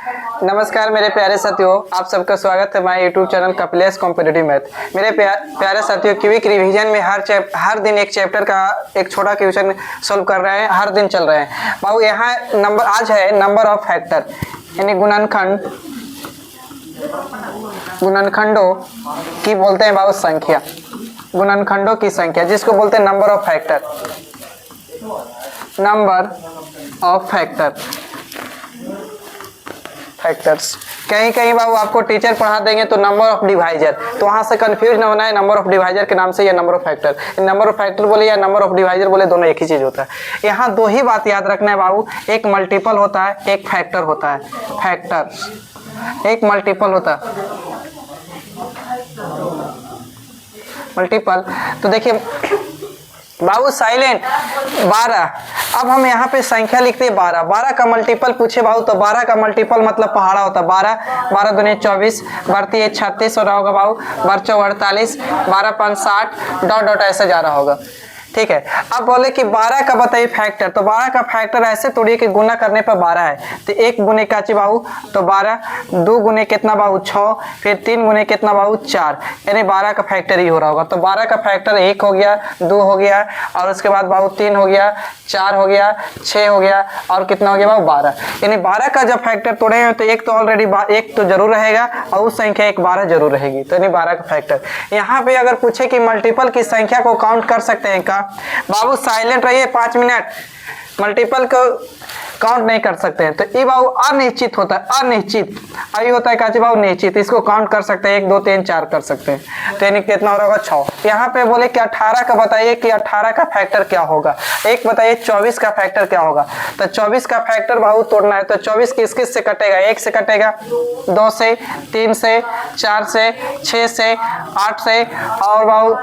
नमस्कार मेरे प्यारे साथियों, आप सबका स्वागत है हमारे YouTube channel Kapilesh competitive math. मेरे प्यारे साथियों, क्विक रिवीजन में हर दिन एक चैप्टर का एक छोटा क्वेश्चन सोल्व कर रहे हैं, हर दिन चल रहे हैं। बाबू यहाँ नंबर आज है नंबर ऑफ फैक्टर, यानी गुणनखंडों की बोलते हैं बाबू संख्या, गुणनखंडों की संख्या जिसको बोलते हैं number of factor, number of factors. कहीं कहीं बाबू आपको टीचर पढ़ा देंगे तो नंबर ऑफ डिवाइजर, तो वहां से कंफ्यूज ना होना है। नंबर ऑफ डिवाइजर के नाम से या number of factor, number of factor बोले या नंबर ऑफ डिवाइजर बोले, दोनों एक ही चीज होता है। यहाँ दो ही बात याद रखना है बाबू, एक मल्टीपल होता है, एक फैक्टर होता है। फैक्टर एक मल्टीपल होता है, मल्टीपल। तो देखिए बाबू साइलेंट 12, अब हम यहाँ पे संख्या लिखते हैं 12। 12 का मल्टीपल पूछे बाबू तो 12 का मल्टीपल मतलब पहाड़ा होता है 12। 12 दूनी 24, बढ़ती है 36 हो रहा होगा बाबू, बढ़ 48, 12 5 60, डॉट डॉट ऐसे जा रहा होगा। ठीक है, अब बोले कि 12 का बताइए फैक्टर, तो 12 का फैक्टर ऐसे तोड़िए कि गुना करने पर 12 है, तो 1 गुने का बाबू तो 12, 2 गुने कितना बाबू 6, फिर 3 गुने कितना बाबू 4, यानी 12 का फैक्टर ही हो रहा होगा। तो 12 का फैक्टर 1 हो गया, 2 हो गया, और उसके बाद बाबू 3 हो गया, 4 हो गया, 6 हो गया, और कितना हो गया बाबू 12। यानी 12 का जब फैक्टर तोड़े हैं तो एक तो ऑलरेडी एक तो जरूर रहेगा और उस संख्या एक 12 जरूर रहेगी, तो यानी 12 का फैक्टर। यहाँ पे अगर पूछे कि मल्टीपल की संख्या को काउंट कर सकते हैं का, बाबू साइलेंट रहिए 5 मिनट, मल्टीपल को काउंट नहीं कर सकते हैं। तो ये बाबू अनिश्चित होता है, अनिश्चित आई होता है काची बाबू निश्चित, इसको काउंट कर सकते हैं 1 2 3 4 कर सकते हैं। तो यानी कितना हो रहा होगा 6। यहाँ पे बोले कि 18 का बताइए कि 18 का फैक्टर क्या होगा, एक बताइए 24 का फैक्टर क्या होगा। तो 24 का फैक्टर बाबू तोड़ना है, तो 24 किस किस से कटेगा, 1 से कटेगा, 2 से, 3 से, 4 से, 6 से, 8 से, और बाबू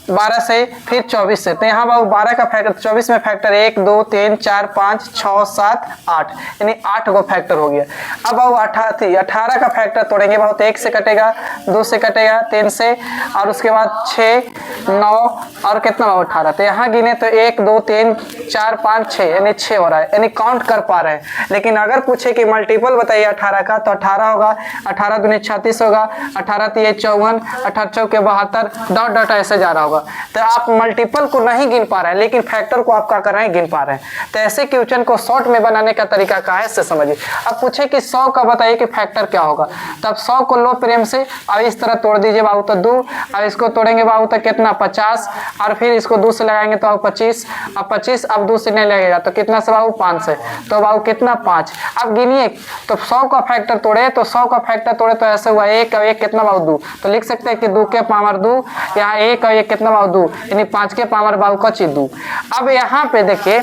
12 से, फिर 24 से। तो यहाँ बाबू 12 का फैक्टर 24 में फैक्टर 1 2 3 4 5 6 7 8, यानी 8 को फैक्टर हो गया। अब बाबू 18 का फैक्टर तोड़ेंगे बाबू, तो 1 से कटेगा, 2 से कटेगा, 3 से, और उसके बाद 6 9 और कितना बाबू 18। तो यहाँ गिने तो 1 2 3 4 5 6, यानी 6 हो रहा है, यानी काउंट कर पा रहे हैं। लेकिन अगर पूछे कि मल्टीपल बताइए 18 का, तो 18 होगा, 18 दूनी 36 होगा, 18 3 54, 18 चौके 72, डॉट डॉट ऐसे जा रहा होगा। तो आप मल्टीपल को नहीं गिन पा रहे हैं, लेकिन फैक्टर को आप क्या कर रहे हैं, गिन पा रहे हैं। तो ऐसे क्वेश्चन को शॉर्ट में बनाने का तरीका क्या है, इससे समझिए। अब पूछे कि 100 का बताइए कि फैक्टर क्या होगा, तो अब 100 को लो प्रेम से अब इस तरह तोड़ दीजिए बाबू, तो 2, अब इसको तोड़ेंगे बाबू तो कितना 50, और फिर इसको 2 से लगाएंगे तो 25, अब 25 अब 2 से नहीं लगेगा तो कितना से बाबू 5 से, तो बाबू कितना 5। अब गिनिए तो 100 का फैक्टर तोड़े, तो 100 का फैक्टर तोड़े तो ऐसे हुआ 1 और 1 कितना बाबू 2, तो लिख सकते हैं कि 2 के पावर 2, यहाँ 1 और 1 कितना बाबू 2, यानी 5 के पावर बाबू का 2। अब यहाँ पे देखिए,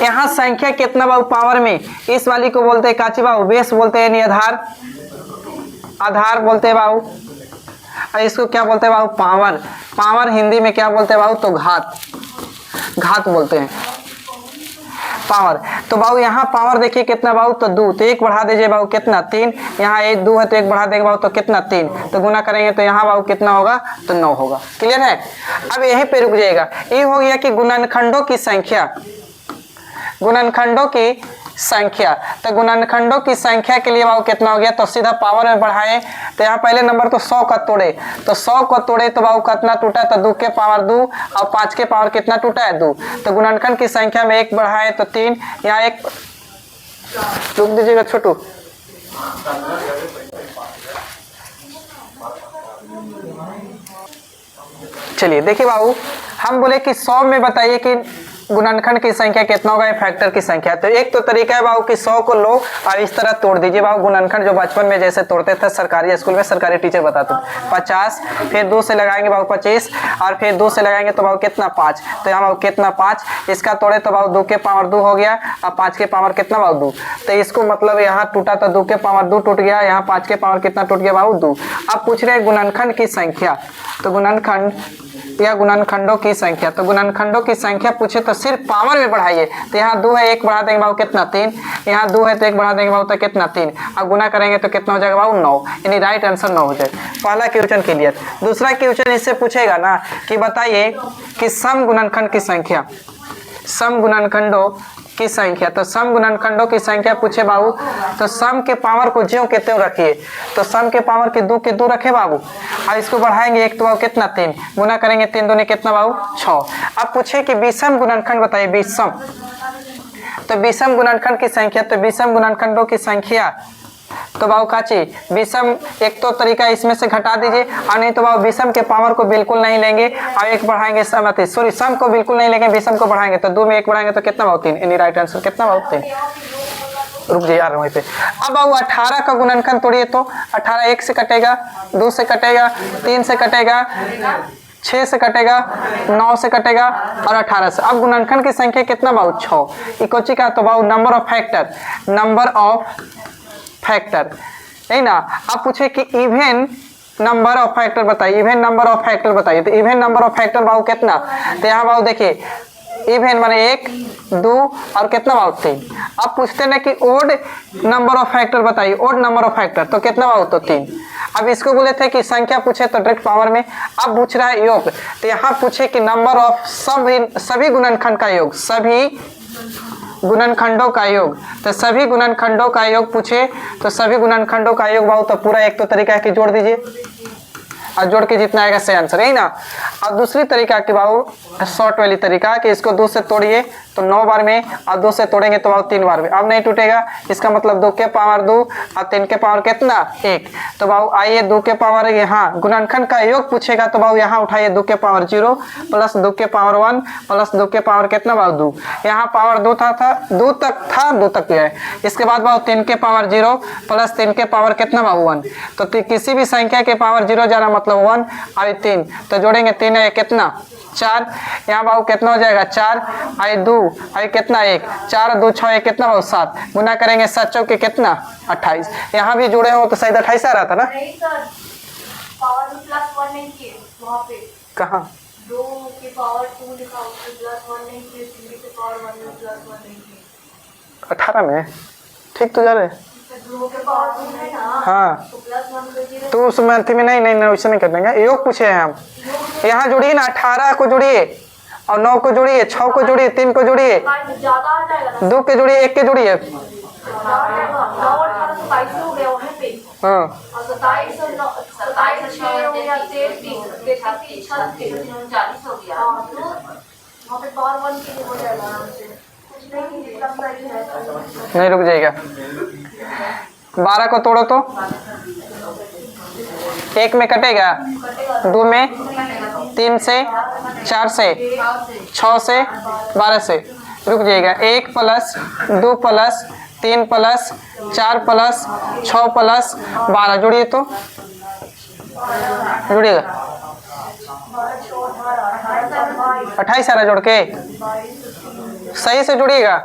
यहाँ संख्या कितना बाबू पावर में, इस वाली को बोलते हैं काची बाबू बेस बोलते हैं, यानी आधार, आधार बोलते हैं बाबू, और इसको क्या बोलते हैं बाबू पावर। पावर हिंदी में क्या बोलते हैं बाबू, तो घात, घात बोलते हैं पावर। तो बाबू यहाँ पावर देखिए कितना बाबू, तो 2, तो 1 बढ़ा दीजिए बाबू कितना 3, यहाँ 1 2 है तो 1 बढ़ा देंगे बाबू तो कितना 3, तो गुना करेंगे तो यहाँ बाबू कितना होगा, तो 9 होगा। क्लियर है, अब यहीं पे रुक जाएगा। ये हो गया कि गुणनखंडों की संख्या, गुणनखंडों की संख्या। तो गुणनखंडों की संख्या के लिए बाबू कितना हो गया, तो सीधा पावर में बढ़ाएं, तो यहाँ पहले नंबर तो 100 का तोड़े, तो 100 को तोड़े तो बाबू कितना टूटा, तो 2 के पावर 2 और 5 के पावर कितना टूटा है 2। तो गुणनखंड की संख्या में 1 बढ़ाए तो 3, यहाँ 1 रुक दीजिएगा छोटू, चलिए देखिए बाबू, हम बोले कि 100 में बताइए कि गुणनखंड की संख्या कितना होगा, फैक्टर की संख्या। तो एक तो तरीका है बाबू कि 100 को लो और इस तरह तोड़ दीजिए बाबू, गुणनखंड जो बचपन में जैसे तोड़ते थे सरकारी स्कूल में, सरकारी टीचर बताते थे 50, फिर 2 से लगाएंगे बाबू 25, और फिर 2 से लगाएंगे तो बाबू कितना 5, तो यहाँ बाबू कितना 5, इसका तोड़े तो बाबू 2 के पावर 2 हो गया, और 5 के पावर कितना बाबू 2, तो इसको मतलब यहाँ टूटा तो 2 के पावर 2 टूट गया, यहाँ 5 के पावर कितना टूट गया बाबू 2। अब पूछ रहे हैं गुणनखंड की संख्या, तो गुणनखंड या गुणनखंडों की संख्या, तो गुणनखंडों की संख्या पूछे तो सिर्फ पावर में बढ़ाइए, तो यहाँ 2 है 1 बढ़ा देंगे बाबू कितना 3, यहाँ 2 है तो 1 बढ़ा देंगे बाबू तो कितना 3, अब गुना करेंगे तो कितना हो जाएगा बाबू 9, यानी राइट आंसर 9 हो जाएगा। पहला क्वेश्चन क्लियर। दूसरा क्वेश्चन इससे पूछेगा ना कि बताइए कि सम गुणनखंड की संख्या, सम गुणनखंडों की संख्या, तो सम गुणनखंडों की संख्या पूछे बाबू, तो सम के पावर को ज्यों के त्यों रखिए, तो सम के पावर के दो रखे बाबू, और इसको बढ़ाएंगे एक तो बाबू कितना 3, गुना करेंगे 3 दूनी कितना बाबू 6। अब पूछे कि विषम गुणनखंड बताइए, विषम, तो विषम गुणनखंड की संख्या, तो विषम गुणनखंडों की संख्या, तो बाबू काची विषम, एक तो तरीका इसमें से घटा दीजिए, और नहीं तो बाबू विषम के पावर को बिल्कुल नहीं लेंगे और एक बढ़ाएंगे, सॉरी सम को बिल्कुल नहीं लेंगे, विषम को बढ़ाएंगे, तो 2 में 1 बढ़ाएंगे तो कितना बाबू 3, यानी राइट आंसर कितना बाबू 3। रुक जाइए यार वहीं पे। अब बाबू 18 का गुणनखंड तोड़िए, तो 18 1 से कटेगा, 2 से कटेगा, 3 से कटेगा, 6 से कटेगा, 9 से कटेगा और 18 से। अब गुणनखंड की संख्या कितना बाबू 6, इकोची का, तो बाबू number of factor, number of factor है ना। अब पूछे कि इवन नंबर ऑफ फैक्टर बताइए, इवन नंबर ऑफ फैक्टर बताइए, तो इवन नंबर ऑफ फैक्टर बाबू कितना, तो यहाँ बाबू देखिए इवन माने 1 2 और कितना बाबू 3। अब पूछते ना कि ओड नंबर ऑफ फैक्टर बताइए, ओड नंबर ऑफ फैक्टर, तो कितना बाबू तो 3। अब इसको बोले थे कि संख्या पूछे तो डायरेक्ट पावर में, अब पूछ रहा है योग, तो यहाँ पूछे कि नंबर ऑफ सभी गुणनखंड का योग, सभी गुणनखंडों का योग, तो सभी गुणनखंडों का योग पूछे, तो सभी गुणनखंडों का योग बाबू, तो पूरा एक तो तरीका है कि जोड़ दीजिए और जोड़ के जितना आएगा सही आंसर है ना। अब दूसरी तरीका कि बाबू शॉर्ट वाली तरीका कि इसको 2 से तोड़िए तो 9 बार में, और 2 से तोड़ेंगे तो बाबू 3 बार में, अब नहीं टूटेगा, इसका मतलब 2 के पावर 2 और 3 के पावर कितना 1। तो बाबू आइए 2 के पावर यहाँ गुणनखंड का योग पूछेगा, तो बाबू यहाँ उठाइए 2 के पावर 0 प्लस 2 के पावर 1 प्लस 2 के पावर कितना बाबू 2, यहाँ पावर 2 था 2 तक था, 2 तक है। इसके बाद बाबू 3 के पावर 0 प्लस 3 के पावर कितना बाबू 1, तो किसी भी संख्या के पावर 0 जाना मतलब 1 और 3, तो जोड़ेंगे 3 है कितना 4, यहाँ बाबू कितना हो जाएगा 4 आई 2 आई कितना 1, 4 2 6 1 कितना बाबू 7, गुना करेंगे 7 चौके कितना 28। यहाँ भी जुड़े हो तो शायद 28 आ रहा था ना, नहीं सर, पावर में +1 नहीं किए वहाँ पे, कहाँ 2 के पावर 2 लिखा, उसमें +1 नहीं किए, 3 के पावर 1 में +1 नहीं किए, 18 में ठीक तो जा रहे, 2 के पावर 2 है ना, हाँ तो +1 कर दिए, तो उस मंथ में नहीं वैसे नहीं कर देंगे, योग पूछे हैं हम, यहाँ जोड़िए ना 18 को जोड़िए और 9 को जोड़िए, 6 को जोड़िए, 3 को जोड़िए, ज़्यादा आ जाएगा, 2 के जोड़िए, 1 के जोड़िए, 9 और 18 27 हो गया वहाँ पे, हाँ और 27 और 9 27 6 हो गया 33 36 39 हो गया, तो वहाँ पे पावर 1 के लिए हो जाएगा आराम से, कुछ नहीं लगता ही है, नहीं रुक जाएगा। 12 को तोड़ो तो 1 में कटेगा, 2 में, 3 से, 4 से, 6 से, 12 से, रुक जाइएगा 1 plus 2 plus 3 plus 4 plus 6 plus 12 जोड़िए तो जुड़ेगा 28 आ रहा जोड़ के, सही से जुड़िएगा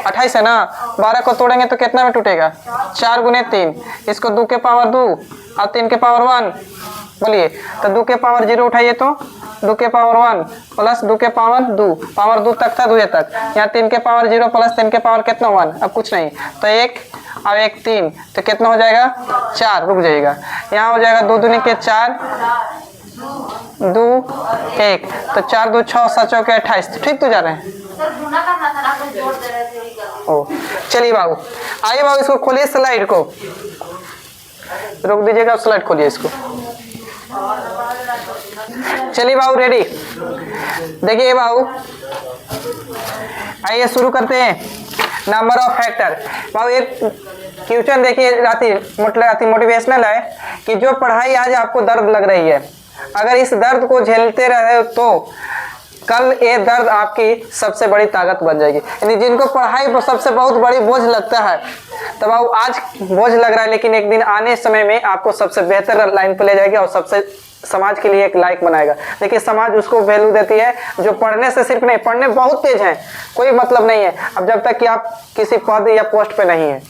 28 है ना। 12 को तोड़ेंगे तो कितना में टूटेगा 4 गुने 3, इसको 2 के पावर 2 और 3 के पावर 1 बोलिए, तो 2 के पावर 0 उठाइए तो 2 के पावर 1 प्लस 2 के पावर 2, पावर 2 तक था 2 तक, यहाँ 3 के पावर 0 प्लस 3 के पावर कितना 1, अब कुछ नहीं, तो 1 और 1 3, तो कितना हो जाएगा 4, रुक जाइएगा, यहाँ हो जाएगा 2 दूनी के 4 2 1, तो 4 2 6 7 चौके 28, तो ठीक तो जा रहे हैं। सर गुना करना था ना, अपन जोड़ दे रहे थे, वही कर, ओ चलिए बाबू, आइए बाबू इसको खोलिए स्लाइड को, रोक दीजिएगा स्लाइड खोलिए इसको, चलिए बाबू रेडी, देखिए बाबू आइए शुरू करते हैं नंबर ऑफ फैक्टर। बाबू एक क्वेश्चन देखिए, राती मोटिवेशनल है कि जो पढ़ाई आज आपको दर्द लग रही है, अगर इस दर्द को झेलते रहे तो कल ये दर्द आपकी सबसे बड़ी ताकत बन जाएगी। यानी जिनको पढ़ाई पर सबसे बहुत बड़ी बोझ लगता है, तो बाबू आज बोझ लग रहा है, लेकिन एक दिन आने समय में आपको सबसे बेहतर लाइन पर ले जाएगी और सबसे समाज के लिए एक लायक बनाएगा। देखिए समाज उसको वैल्यू देती है जो पढ़ने से सिर्फ नहीं, पढ़ने बहुत तेज हैं, कोई मतलब नहीं है, अब जब तक कि आप किसी पद या पोस्ट पे नहीं है,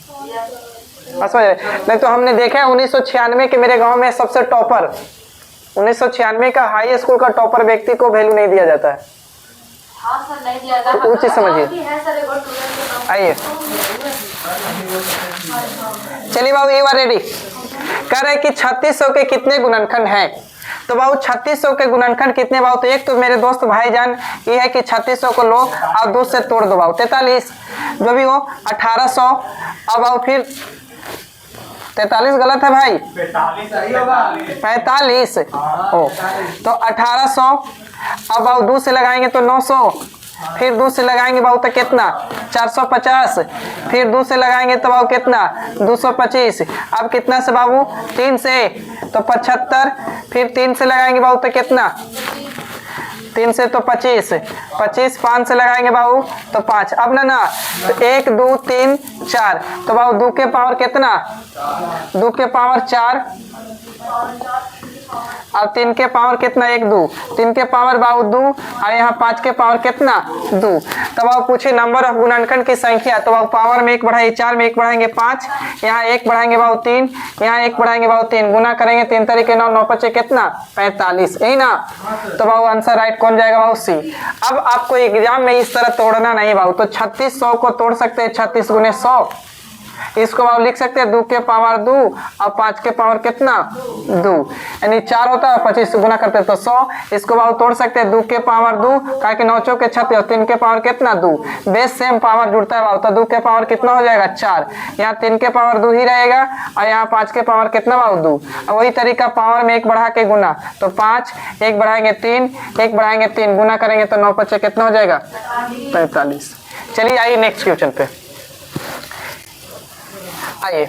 नहीं तो हमने देखा है 1996 के मेरे गांव में सबसे टॉपर, 1996 का हाई स्कूल का टॉपर व्यक्ति को वैल्यू नहीं दिया जाता है। हाँ सर नहीं दिया जाता, वो चीज समझिए। आइए चलिए बाबू एक बार रेडी, कह रहे कि 3600 के कितने गुणनखंड हैं, तो बाबू 3600 के गुणनखंड कितने बाबू, तो एक तो मेरे दोस्त भाईजान ये है कि 3600 को लो और 2 से तोड़ दो बाबू 43, जो भी हो 1800। अब आओ फिर 43 गलत है भाई, 45 ओ तो 1800। अब आओ 2 से लगाएंगे तो 900, फिर 2 से लगाएंगे बाबू तो कितना 450, फिर 2 से लगाएंगे तो बाबू कितना 225। अब कितना से बाबू 3 से तो 75, फिर 3 से लगाएंगे बाबू तो कितना 3 से तो 25, 25 5 से लगाएंगे बाबू तो 5। अब ना तो 1 2 3 4 तो बाबू 2 के पावर कितना 2 के पावर 4 और 3 के पावर कितना 1 2, 3 के पावर बाबू 2 और यहाँ 5 के पावर कितना 2। तब आप पूछे नंबर ऑफ गुणनखंड की संख्या, तो बाबू पावर में 1 बढ़ाइए 4 में 1 बढ़ाएंगे 5, यहाँ 1 बढ़ाएंगे बाबू 3, यहाँ 1 बढ़ाएंगे बाबू 3, गुना करेंगे 3 तरीके 9 9 5 कितना 45, यही ना। तो बाबू आंसर राइट कौन जाएगा बाबू सी। अब आपको एग्जाम में इस तरह तोड़ना नहीं बाबू, तो 36 100 को तोड़ सकते हैं 36 गुने 100, इसको आप लिख सकते हैं 2 के पावर 2 और 5 के पावर कितना 2, यानी 4 होता है 25 से गुना करते हैं तो 100। इसको आप तोड़ सकते हैं 2 के पावर 2 का कि 9 चौके 36 और 3 के पावर कितना 2, बेस सेम पावर जुड़ता है बाबू, तो 2 के पावर कितना हो जाएगा 4, यहाँ 3 के पावर 2 ही रहेगा और यहाँ 5 के पावर कितना बाबू 2। अब वही तरीका पावर में 1 बढ़ा के गुना, तो 5 1 बढ़ाएंगे 3 1 बढ़ाएंगे 3 गुना करेंगे तो 9 5 कितना हो जाएगा 45। चलिए आइए नेक्स्ट क्वेश्चन पे आइए।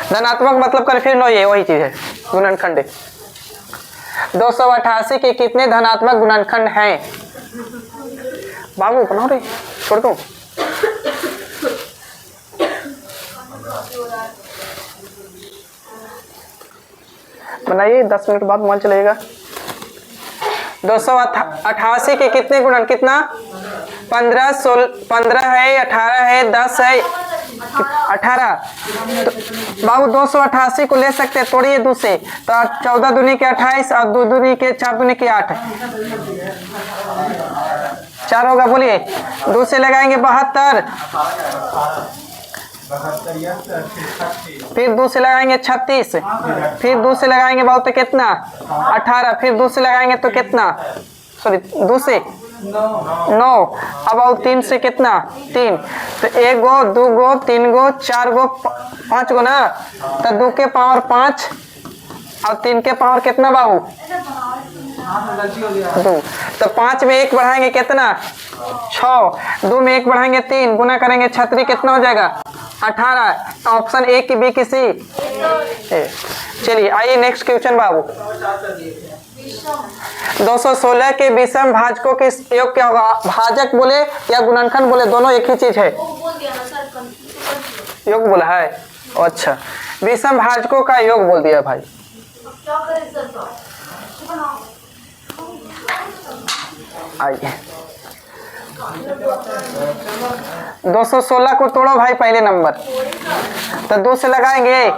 धनात्मक मतलब कर फिर नो, ये वही चीज है गुणनखंड। 288 के कितने धनात्मक गुणनखंड हैं बाबू, बनाओ रे छोड़ दो। बनाइए 10 मिनट बाद मोबाइल चलेगा। 288 के कितने गुणन कितना 15 है 18 है 10 है 18। तो बाबू 288 को ले सकते हैं, तोड़िए 2 से तो 14 दूनी के 28 और 2 दूनी के 4 दूनी के 8 4 होगा, बोलिए 2 से लगाएंगे 72, फिर 2 से लगाएंगे 36, फिर 2 से लगाएंगे बाबू तो कितना 18, फिर 2 से लगाएंगे तो कितना 2 से 9। अब आओ 3 से कितना 3, तो 1 गो 2 गो 3 गो 4 गो 5 गो ना, तो 2 के पावर 5 और 3 के पावर कितना बाबू 2, तो 5 में 1 बढ़ाएंगे कितना 6, 2 में 1 बढ़ाएंगे 3 गुना करेंगे 36 कितना हो जाएगा 18। ऑप्शन ए की बी की सी। चलिए आइए नेक्स्ट क्वेश्चन बाबू। 216 के विषम भाजकों के योग क्या होगा, भाजक बोले या गुणनखंड बोले दोनों एक ही चीज है, योग बोला है। अच्छा विषम भाजकों का योग बोल दिया भाई। आइए 216 को तोड़ो भाई, पहले नंबर तो 2 से लगाएंगे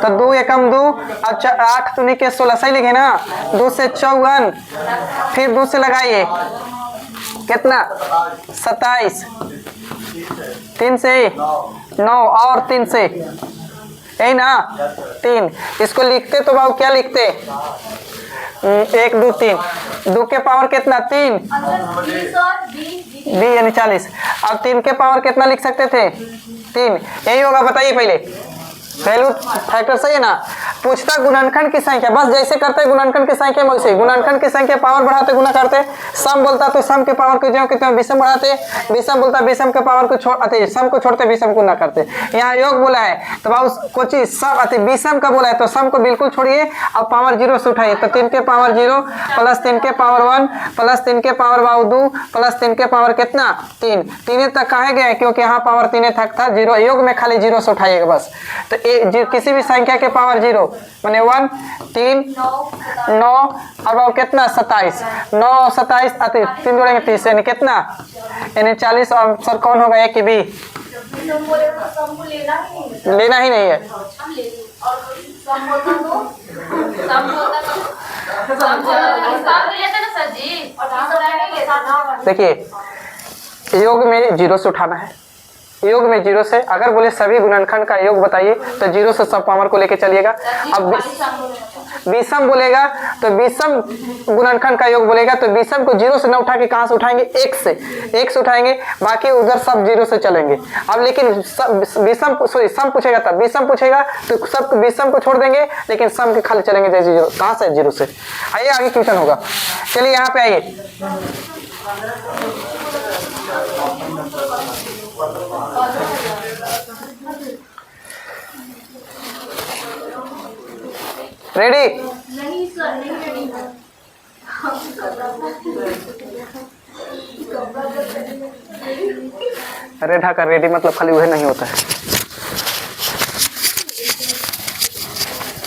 तो 2 एकम 2 और 8 दूनी के 16 सही लिखे ना, 2 से 54, फिर 2 से लगाइए कितना 27, 3 से 9 और 3 से यही ना 3। इसको लिखते तो बाबू क्या लिखते 1 2 3, 2 के पावर कितना 3 बी यानी 40, अब 3 के पावर कितना लिख सकते थे 3, यही होगा बताइए पहले वैल्यू फैक्टर सही है ना। पूछता गुणनखंड की संख्या, बस जैसे करते गुणनखंड की संख्या में वैसे गुणनखंड की संख्या पावर बढ़ाते गुना करते, सम बोलता तो सम के पावर को जो कितने विषम बढ़ाते, विषम बोलता विषम के पावर को छोड़ते सम को छोड़ते विषम को ना करते। यहाँ योग बोला है तो बाबू कोई चीज सम अति विषम का बोला है तो सम को बिल्कुल छोड़िए और पावर 0 से उठाइए, तो 3 के पावर 0 प्लस 3 के पावर 1 प्लस 3 के पावर बाबू 2 प्लस 3 के पावर कितना 3, 3 तक कहे गए क्योंकि यहाँ पावर 3 तक था, 0 योग में खाली 0 से उठाइएगा बस। तो किसी भी संख्या के पावर 0 माने 1 3 9 और कितना 27, 9 और 27 3 जोड़ेंगे 30 यानी कितना यानी 40। आंसर कौन होगा ए की बी, लेना ही नहीं है। देखिए योग में 0 से उठाना है योग में जीरो से, अगर बोले सभी गुणनखंड का योग बताइए तो जीरो से सब पावर को लेके चलिएगा। अब विषम बोलेगा तो विषम गुणनखंड का योग बोलेगा तो विषम को जीरो से न उठा के कहाँ से उठाएंगे, एक से उठाएंगे, बाकी उधर सब जीरो से चलेंगे। अब लेकिन विषम सॉरी सम पूछेगा तब विषम पूछेगा तो सब विषम को छोड़ देंगे, लेकिन सम के खाली चलेंगे जैसे जीरो, कहाँ से जीरो से। आइए आगे क्वेश्चन होगा, चलिए यहाँ पे आइए। रेडी? नहीं सर, नहीं रेडी है। अरे ढाका रेडी मतलब खाली वह नहीं होता है,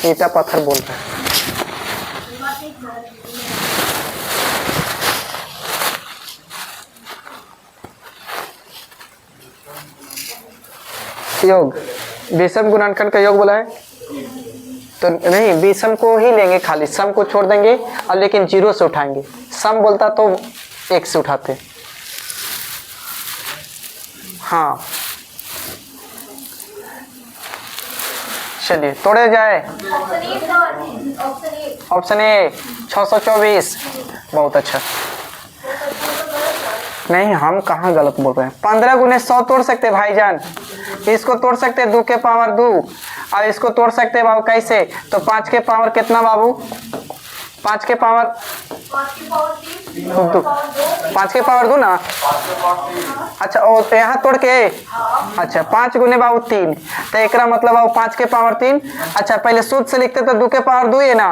ईटा पत्थर बोल रहा है। योग विषम गुणनखंड का योग बोला है तो नहीं, विषम को ही लेंगे, खाली सम को छोड़ देंगे और लेकिन जीरो से उठाएंगे। सम बोलता तो एक से उठाते। हाँ चलिए तोड़े जाए। ऑप्शन ए 624, बहुत अच्छा। नहीं हम कहाँ गलत बोल रहे हैं, 15 गुने 100 तोड़ सकते भाईजान, इसको तोड़ सकते 2 के पावर 2 और इसको तोड़ सकते बाबू कैसे, तो 5 के पावर कितना बाबू, 5 के पावर 2, 5 के पावर 2 ना। अच्छा और तो यहाँ तोड़ के, अच्छा 5 गुने बाबू 3, तो एक मतलब बाबू 5 के पावर 3। अच्छा पहले सूत्र से लिखते तो 2 के पावर 2 है ना,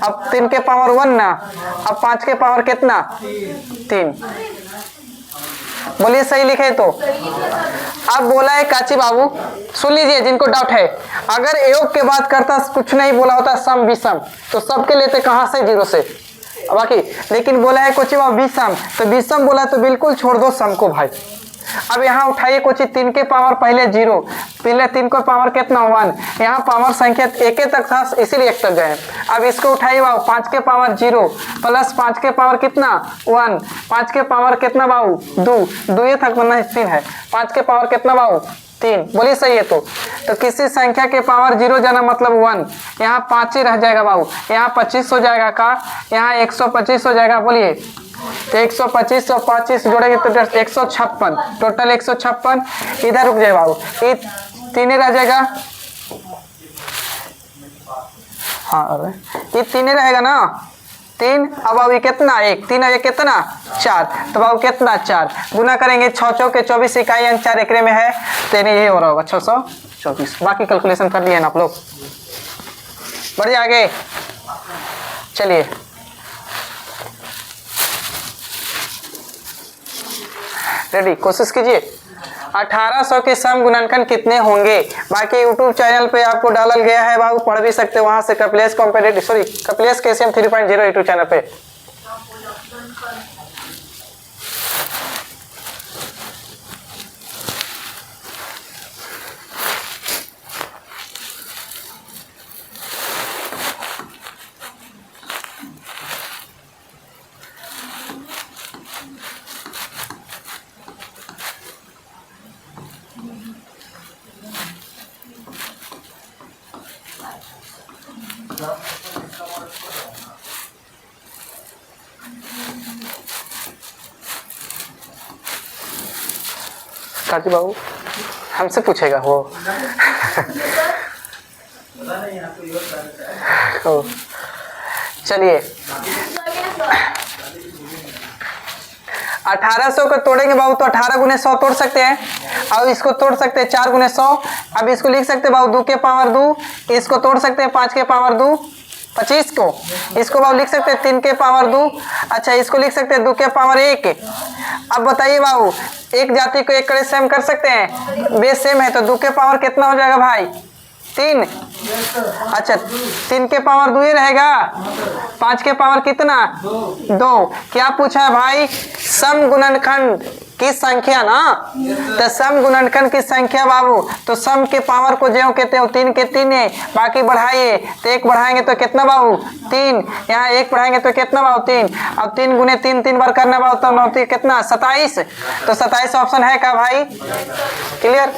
अब 3 के पावर 1 ना, अब 5 के पावर कितना 3। बोलिए सही लिखे तो। अब बोला है काची बाबू, सुन लीजिए जिनको डाउट है, अगर योग के बाद करता कुछ नहीं बोला होता सम विषम तो सबके लेते कहाँ से, जीरो से बाकी, लेकिन बोला है कोची बाबू विषम, तो विषम बोला तो बिल्कुल छोड़ दो सम को भाई। अब यहाँ उठाइए कोची 3 के पावर पहले 0, पहले 3 को पावर कितना 1, यहाँ पावर संख्या एक तक था इसीलिए एक तक गए। अब इसको उठाइए बाबू 5 के पावर 0 प्लस 5 के पावर कितना 1, 5 के पावर कितना बाबू 2 तक बनना 3 है, 5 के पावर कितना बाबू 3। बोलिए सही है तो किसी संख्या के पावर 0 जाना मतलब 1, यहाँ 5 ही रह जाएगा बाबू, यहाँ 25 हो जाएगा का, यहाँ 125 हो जाएगा। बोलिए तो 125 और 25 जोड़ेंगे तो 156, टोटल 156। इधर रुक जाए बाबू, ये 3 ही रह जाएगा, हाँ अरे ये 3 ही रहेगा ना, 3। अब बाबू ये कितना 1, 3 ये कितना 4, तो बाबू कितना 4 गुना करेंगे 6 चौके 24 इकाई 4 एकरे में है, तो ये हो रहा होगा 624। बाकी कैलकुलेशन कर लिए ना आप लोग, बढ़िए आगे चलिए। रेडी, कोशिश कीजिए। 1800 के सम गुणनखंड कितने होंगे, बाकी यूट्यूब चैनल पे आपको डाला गया है बाबू, पढ़ भी सकते हो वहां से, Kapilesh competitive sorry Kapilesh KCM 3.0 YouTube channel पे। काजी बाबू हमसे पूछेगा वो चलिए 1800 को तोड़ेंगे बाबू तो 18 गुने 100 तोड़ सकते हैं, अब इसको तोड़ सकते हैं 4 गुने 100। अब इसको लिख सकते हैं बाबू 2 के पावर 2, इसको तोड़ सकते हैं 5 के पावर 2 25 को, इसको बाबू लिख सकते हैं 3 के पावर 2। अच्छा इसको लिख सकते हैं 2 के पावर 1। अब बताइए बाबू एक जाति को एक करे सेम कर सकते हैं, बेस सेम है तो 2 के पावर कितना हो जाएगा भाई 3। अच्छा 3 के पावर 2 ही रहेगा। 5 के पावर कितना 2। क्या पूछा है भाई, सम गुणनखंड की संख्या ना, तो सम गुणनखंड की संख्या बाबू, तो सम के पावर को जो कहते हो 3 के 3 है, बाकी बढ़ाइए तो 1 बढ़ाएंगे तो कितना बाबू 3, यहाँ 1 बढ़ाएंगे तो कितना बाबू 3, अब 3 गुने 3 3 बार करना बाबू तो 9 कितना 27, तो 27 ऑप्शन है क्या भाई, क्लियर।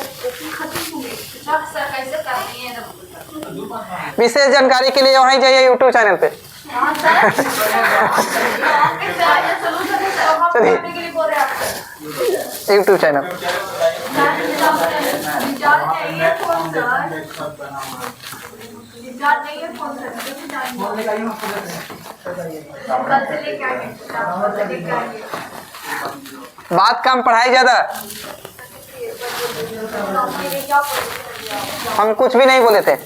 विशेष जानकारी के लिए वहीं जाइए यूट्यूब चैनल पे। चलिए यूट्यूब चैनल बात कम पढ़ाई ज्यादा, हम कुछ भी नहीं बोले थे।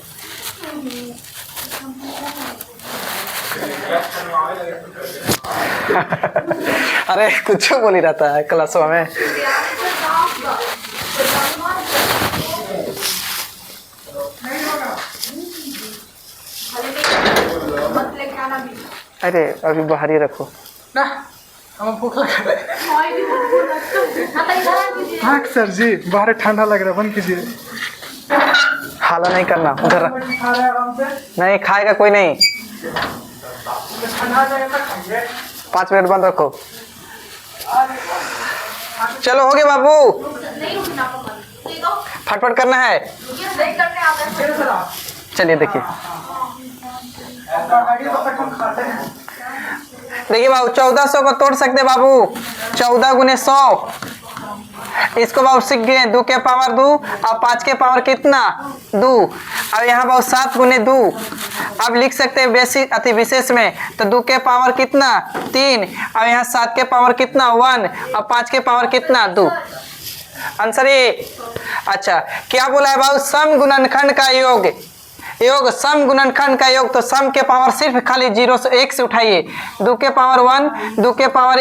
अरे कुछ बोली रहता है क्लासों में। अरे अभी बाहर ही रखो ना, हम भूखा कर रहे हाँ सर जी, बाहर ठंडा लग रहा है, बंद कीजिए। हाला नहीं करना उधर, नहीं खाएगा कोई नहीं। 5 मिनट बंद रखो। चलो हो गया बाबू, फटफट करना है। चलिए देखिए देखिए बाबू 1400 को तोड़ सकते बाबू, 14 गुने 100, इसको बाबू सीख गए 2 के पावर 2 और 5 के पावर कितना 2। अब यहाँ बाबू 7 गुने 2, अब लिख सकते हैं बेसिक अति विशेष में, तो 2 के पावर कितना 3, अब यहाँ 7 के पावर कितना 1 और 5 के पावर कितना 2। आंसर ये। अच्छा क्या बोला है बाबू, सम गुणनखंड का योग, योग सम गुणनखंड का योग, तो सम के पावर सिर्फ खाली 0 से 1 से उठाइए, 2 के पावर 1, 2 के पावर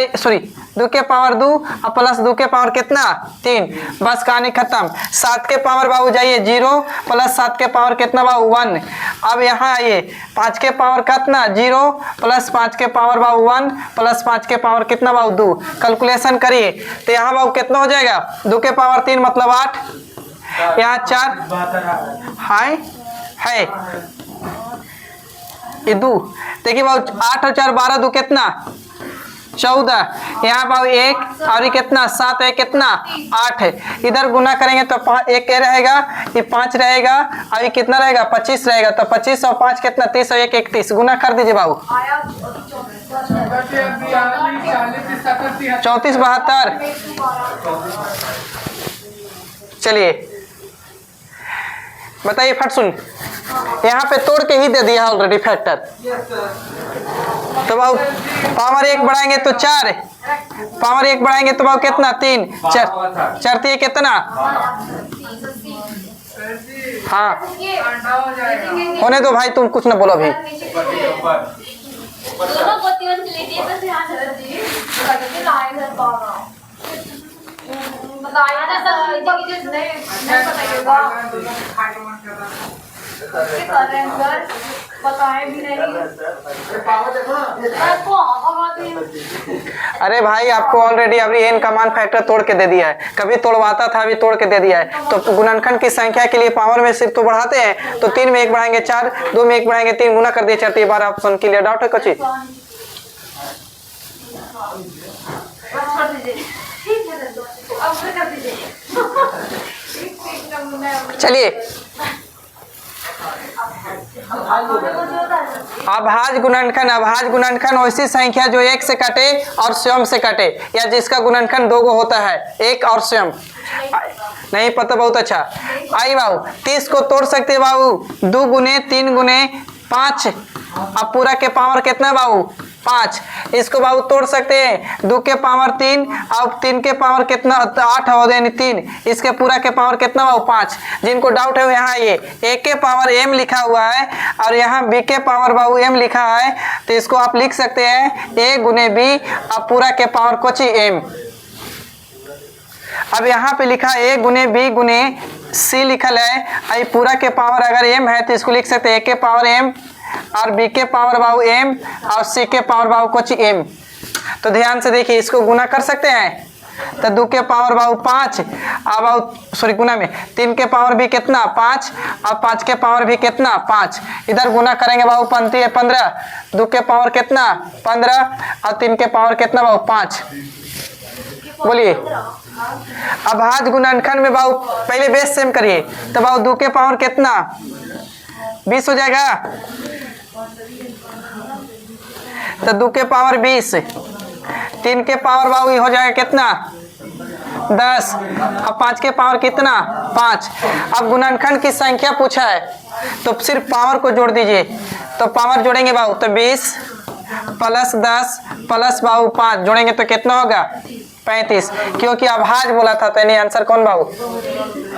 2 के पावर 2 और प्लस 2 के पावर कितना 3, बस कहानी खत्म। 7 के पावर बाबू जाइए 0 प्लस 7 के पावर कितना बाबू 1, अब यहाँ आइए 5 के पावर कितना 0 प्लस 5 के पावर बाबू 1 प्लस 5 के पावर कितना बाबू 2, कैलकुलेशन करिए तो यहाँ बाबू कितना हो जाएगा, 2 के पावर 3 मतलब 8, यहाँ 4 हाई है ये 2, देखिए बाबू 8 और 4 12, 2 कितना 14, यहाँ बाबू 1 और ये कितना 7 है कितना 8 है, इधर गुना करेंगे तो 1 रहेगा, ये 5 रहेगा और ये कितना रहेगा 25 रहेगा, तो 25 और 5 कितना 30 और 1 31, गुना कर दीजिए बाबू 34 72। चलिए बताइए फट सुन, यहाँ पे तोड़ के ही दे दिया ऑलरेडी फैक्टर, तो बाबू पावर 1 बढ़ाएंगे तो 4, पावर 1 बढ़ाएंगे तो बाबू कितना 3 4 3 कितना, हाँ होने दो भाई, तुम कुछ ना बोलो अभी। बताया ना सर, नहीं बताइएगा कर रहे हैं सर, बताए भी नहीं। अरे भाई आपको ऑलरेडी अभी एन का मान फैक्टर तोड़ के दे दिया है, कभी तोड़वाता था अभी तोड़ के दे दिया है, तो गुणनखंड की संख्या के लिए पावर में सिर्फ तो बढ़ाते हैं, तो 3 में 1 बढ़ाएंगे 4, 2 में 1 बढ़ाएंगे 3, गुना कर दिए 4 3 12 ऑप्शन के लिए डाउट है कुछ। चलिए अभाज्य गुणनखंड, अभाज्य गुणनखंड वैसी संख्या जो 1 से कटे और स्वयं से कटे, या जिसका गुणनखंड 2 गो होता है, 1 और स्वयं। नहीं पता, बहुत अच्छा। आई बाबू 30 को तोड़ सकते बाबू 2 गुने 3 गुने 5, अब पूरा के पावर कितना बाबू 5, इसको बाबू तोड़ सकते हैं 2 के पावर 3, अब 3 के पावर कितना 8 हो यानी 3, इसके पूरा के पावर कितना बाबू 5। जिनको डाउट है यहाँ ये a के पावर m लिखा हुआ है और यहाँ b के पावर बाबू m लिखा है, तो इसको आप लिख सकते हैं a गुने b, अब पूरा के पावर कुछ m। अब यहाँ पे लिखा a गुने b गुने सी लिखल है, आई पूरा के पावर अगर m है तो इसको लिख सकते हैं a के पावर m और b के पावर बाबू m और c के पावर बाबू कुछ m। तो ध्यान से देखिए, इसको गुना कर सकते हैं तो 2 के पावर बाबू 5 अब बाबू सॉरी गुना में 3 के पावर भी कितना 5 और 5 के पावर भी कितना 5। इधर गुना करेंगे बाबू 5 है 15, 2 के पावर कितना 15 और 3 के पावर कितना बाबू 5। बोलिए अब भाज गुणनखंड में बाबू पहले बेस सेम करिए तो बाबू 2 के पावर कितना 20 हो जाएगा, तो 2 के पावर 20, 3 के पावर बाबू ये हो जाएगा कितना 10, अब 5 के पावर कितना 5। अब गुणनखंड की संख्या पूछा है तो सिर्फ पावर को जोड़ दीजिए, तो पावर जोड़ेंगे बाबू तो 20 प्लस 10 प्लस बाबू 5 जोड़ेंगे तो कितना होगा 35, क्योंकि अभाज बोला था तो यानी आंसर कौन बाबू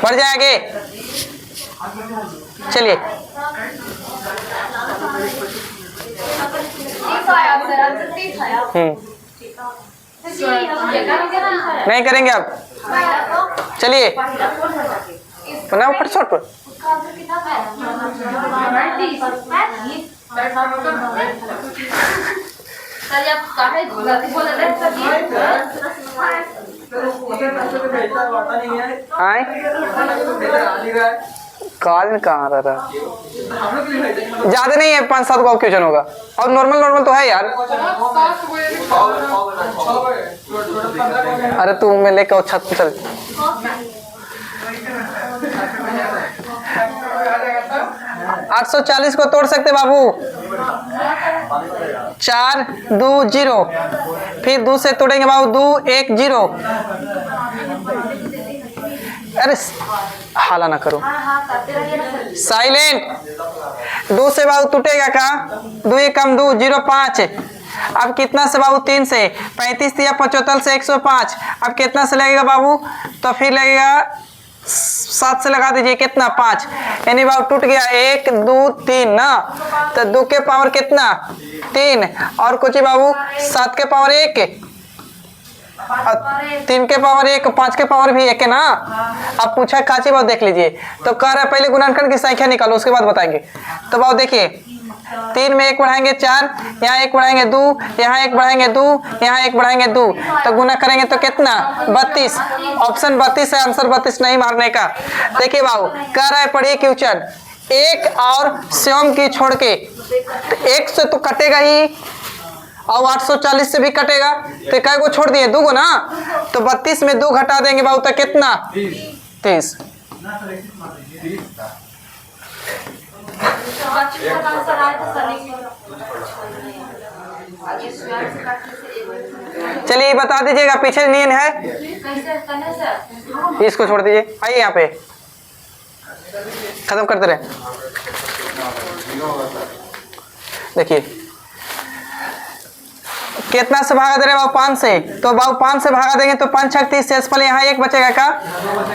बढ़ जाएंगे। चलिए नहीं करेंगे अब, चलिए पुनः ऊपर शॉर्ट पर आए कॉल कहाँ रहा, ज्यादा नहीं है 5-7 को क्वेश्चन होगा और नॉर्मल नॉर्मल तो है यार। अरे तू मैं लेकर छत पे चल। 840 को तोड़ सकते बाबू 4 2 0, फिर 2 से तोड़ेंगे बाबू 2 1 0। अरे हाला ना करो, साइलेंट। 2 से बाबू टूटेगा का 2 1 कम 2 0 5। अब कितना से बाबू 3 से 35 या 75 से 105। अब कितना से लगेगा बाबू, तो फिर लगेगा 7 से लगा दीजिए कितना 5, यानी बाबू टूट गया 1 2 3 ना, तो 2 के पावर कितना 3 और कुछ बाबू 7 के पावर 1 3 के पावर 1 5 के पावर भी 1 है ना। अब पूछा काची बात देख लीजिए, तो कह रहा है पहले गुणनखंड की संख्या निकालो उसके बाद बताएंगे। तो बाबू देखिए 3 में 1 बढ़ाएंगे 4, यहाँ 1 बढ़ाएंगे 2, यहाँ 1 बढ़ाएंगे 2, यहाँ 1 बढ़ाएंगे 2, तो गुना करेंगे तो कितना 32। ऑप्शन 32 है आंसर, 32 नहीं मारने का। देखिए बाबू कह रहा है पढ़िए क्वेश्चन, 1 और स्वयं की छोड़ के, तो 1 से तो कटेगा ही और 840 से भी कटेगा, तो क्या को छोड़ दिए 2 को ना, तो 32 में 2 घटा देंगे बाबू तो कितना 30। चलिए बता दीजिएगा पीछे नियन है, इसको छोड़ दीजिए। आइए यहाँ पे खत्म करते रहे। देखिए कितना से भागा दे रहे बाबू 5 से, तो बाबू 5 से भागा देंगे तो 5 6 30 शेष यहाँ 1 बचेगा का,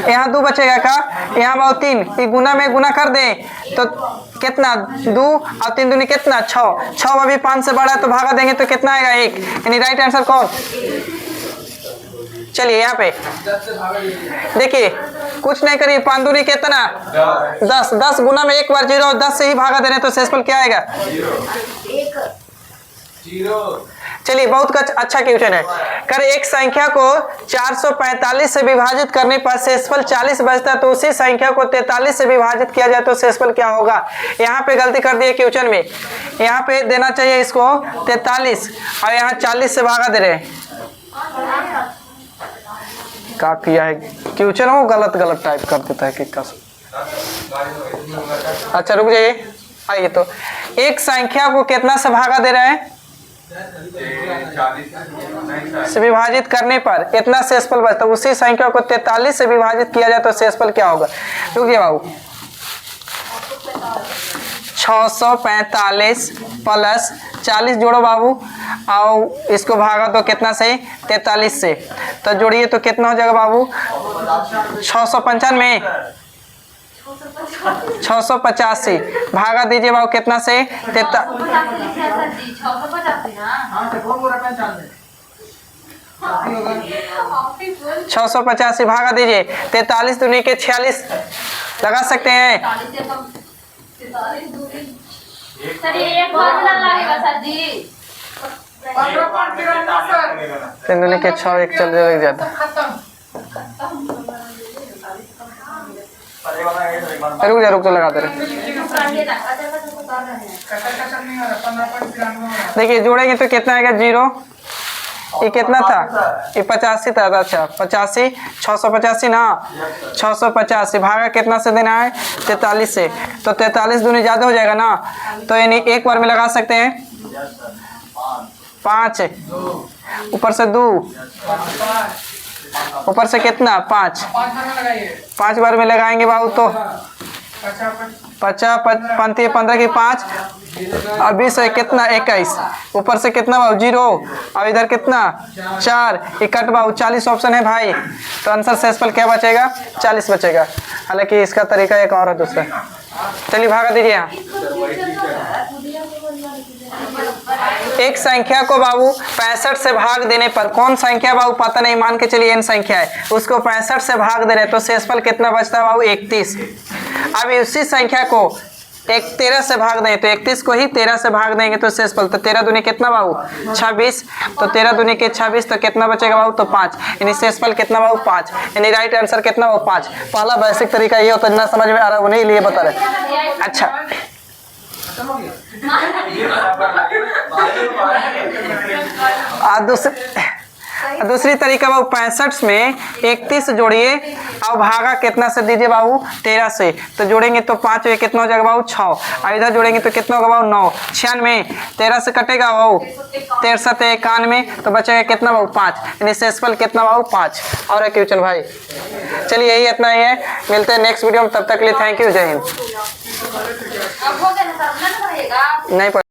यहाँ 2 बचेगा का, यहाँ बाबू 3 गुना में गुना कर दे तो कितना 2 और 3 दूनी कितना 6 अभी 5 से बड़ा है तो भागा देंगे तो कितना आएगा 1, यानी राइट आंसर कौन। चलिए यहाँ पे देखिए कुछ नहीं करिए, 5 दूनी कितना 10, 10 गुना में 1 बार 0, 10 से ही भागा दे रहे तो शेषफल क्या आएगा 0। चलिए बहुत अच्छा क्वेश्चन है। कर एक संख्या को 445 से विभाजित करने पर शेषफल 40 बचता है, तो उसी संख्या को 43 से विभाजित किया जाए तो शेषफल क्या होगा। यहाँ पे गलती कर दी क्वेश्चन में, यहाँ पे देना चाहिए इसको 43 और यहाँ 40 से भागा दे रहे हैं। क्या किया है क्वेश्चन, वो गलत गलत टाइप कर देता है किसका। अच्छा रुक जाइए, आइए तो एक संख्या को कितना से भागा दे रहे हैं से विभाजित करने पर इतना शेषफल बचता, तो उसी संख्या को 43 से विभाजित किया जाए तो शेषफल क्या होगा। रुकिए बाबू 645 प्लस 40 जोड़ो बाबू और इसको भागा तो कितना से 43 से, तो जोड़िए तो कितना हो जाएगा बाबू 695 685 भागा दीजिए बाबू कितना से 685 भागा दीजिए 43 दूनी के 46 लगा सकते हैं। 40 से कम 43 दूरी सर ये एक फॉर्मूला लगेगा सर जी 15.93 सर 3 दूनी के 6 एक चल लग जाता। रुक जा लगा दे रहे। देखिए जोड़ेंगे तो कितना आएगा 0, ये कितना था, ये 85 था। अच्छा 85 685 ना, 685 भागा कितना से देना है 43 से, तो 43 दूनी ज़्यादा हो जाएगा ना, तो यानी एक बार में लगा सकते हैं 5, ऊपर से 2, ऊपर से कितना 5, 5 बार में लगाएंगे बाबू तो 50 15 की 5 और 20 है कितना 21, ऊपर से कितना बाबू 0 और इधर कितना 4, इकट बाबू 40 ऑप्शन है भाई, तो आंसर शेषफल क्या बचेगा 40 बचेगा। हालांकि इसका तरीका एक और है दूसरा। चलिए भागा दीजिए यहाँ। एक संख्या को बाबू 65 से भाग देने पर, कौन संख्या बाबू पता नहीं, मान के चलिए n संख्या है, उसको 65 से भाग दे रहे तो शेषफल कितना बचता है बाबू 31। अब उसी संख्या को 13 से भाग दें तो 31 को ही 13 से भाग देंगे तो शेषफल, तो 13 दूनी कितना बाबू 26, तो 13 दूनी के 26 तो कितना बचेगा बाबू तो 5, यानी शेषफल कितना बाबू 5, यानी राइट आंसर कितना बाबू 5। पहला बेसिक तरीका ये होता है, ना समझ में आ रहा उन्हीं लिए बता रहे। अच्छा दूसरी तरीका बाबू 65 में 31 जोड़िए और भागा कितना से दीजिए बाबू 13 से, तो जोड़ेंगे तो 5 में कितना हो जाएगा बाबू 6, और इधर जोड़ेंगे तो कितना होगा बाबू 9, 96 13 से कटेगा बाबू 13 91, तो बचेगा कितना बाबू 5, यानी शेषफल कितना बाबू 5। और है क्वेश्चन भाई। चलिए यही इतना ही है, मिलते हैं नेक्स्ट वीडियो में, तब तक के लिए थैंक यू, जय हिंद। अब हो गया ना सर, ना करेगा नहीं